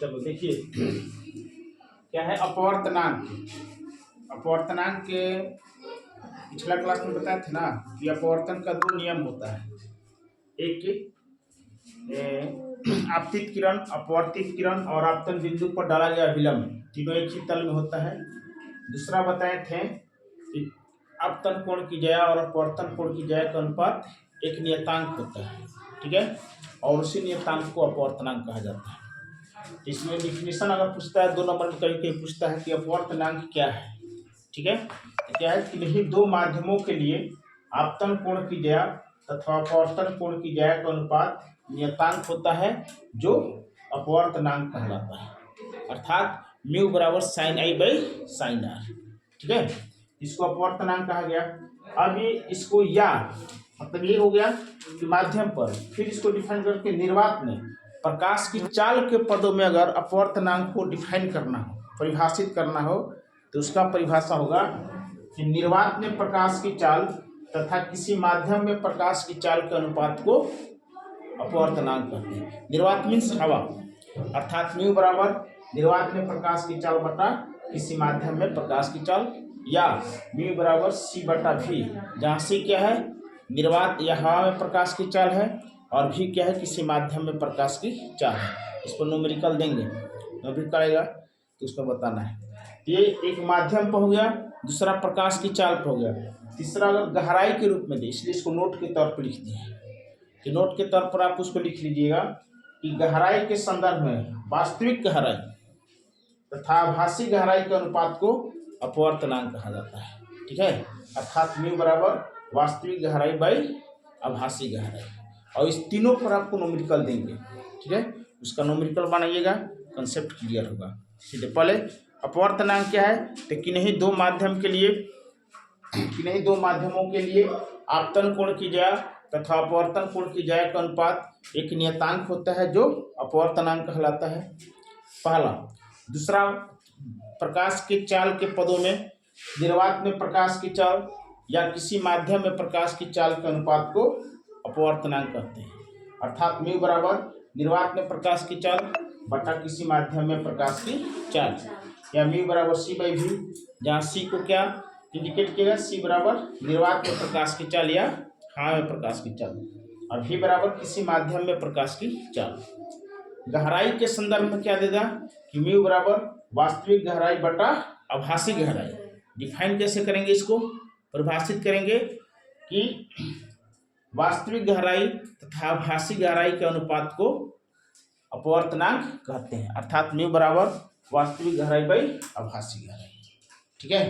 चलो देखिए क्या है अपवर्तनांक। अपवर्तनांक के पिछला क्लास में बताए थे ना कि अपवर्तन का दो नियम होता है। एक आपतित किरण, अपवर्तित किरण और आपतन बिंदु पर डाला गया विलंब, तीनों एक ही तल में होता है। दूसरा बताए थे कि आपतन कोण की ज्या और अपवर्तन कोण की ज्या का अनुपात एक नियतांक होता है, ठीक है, और उसी नियतांक को अपवर्तनांक कहा जाता है। इसमें डिफिनेशन अगर पूछता है 2 नंबर में कहीं पूछता है कि अपवर्तनांक क्या है, ठीक है, तो क्या है कि नहीं दो माध्यमों के लिए आपतन कोण की ज्या तथा अपवर्तन कोण की ज्या का अनुपात नियतांक होता है जो अपवर्तनांक कहलाता है, अर्थात म्यू बराबर sine i by sine r, ठीक है, इसको अपवर्तनांक कहा गया। अब ये इसको या मतलब ये हो गया कि माध्यम पर, फिर इसको डिफाइन करके निर्वात में प्रकाश की चाल के पदों में अगर अपवर्तनांक को डिफाइन करना हो, परिभाषित करना हो, तो उसका परिभाषा होगा कि निर्वात में प्रकाश की चाल तथा किसी माध्यम में प्रकाश की चाल के अनुपात को अपवर्तनांक कहते हैं। निर्वात मीन्स हवा, अर्थात म्यू बराबर निर्वात में प्रकाश की चाल बटा किसी माध्यम में प्रकाश की चाल, या म्यू बराबर सी बटा भी, जहाँ सी क्या है निर्वात या हवा में प्रकाश की चाल है और भी क्या है किसी माध्यम में प्रकाश की चाल है। इसको न्यूमेरिकल देंगे, न्यूमेरिकल आएगा तो उसको बताना है। ये एक माध्यम पर हो गया, दूसरा प्रकाश की चाल पर हो गया, तीसरा अगर गहराई के रूप में दे, इसलिए इसको नोट के तौर पर लिख दिए कि नोट के तौर पर आप उसको लिख लीजिएगा कि गहराई के संदर्भ में वास्तविक गहराई तथा आभासी गहराई के अनुपात को अपवर्तनांक कहा जाता है, ठीक है, अर्थात म्यू बराबर वास्तविक गहराई बाई आभासी गहराई, और इस तीनों पर आपको न्यूमेरिकल देंगे, ठीक है, उसका न्यूमेरिकल बनाइएगा, कंसेप्ट क्लियर होगा। सीधे पहले अपवर्तनांक क्या है, तो किन्हीं दो माध्यम के लिए, किन्हीं दो माध्यमों के लिए आपतन कोण की ज्या तथा अपवर्तन कोण की ज्या का अनुपात एक नियतांक होता है जो अपवर्तनांक कहलाता है, पहला। दूसरा, प्रकाश की चाल के पदों में निर्वात में प्रकाश की चाल या किसी माध्यम में प्रकाश की चाल के अनुपात को अपवर्तनांक कहते हैं, अर्थात म्यू बराबर निर्वात में प्रकाश की चाल बटा किसी माध्यम में प्रकाश की चाल, या म्यू बराबर सी बाई भी, जहाँ सी को क्या इंडिकेट किया, सी बराबर निर्वात में प्रकाश की चाल या हवा में प्रकाश की चाल, और भी बराबर किसी माध्यम में प्रकाश की चाल। गहराई के संदर्भ में क्या देगा कि म्यू बराबर वास्तविक गहराई बटा आभासी गहराई। डिफाइन कैसे करेंगे, इसको परिभाषित करेंगे कि वास्तविक गहराई तथा आभासी गहराई के अनुपात को अपवर्तनांक कहते हैं, अर्थात म्यू बराबर वास्तविक गहराई बाई आभासी गहराई, ठीक है।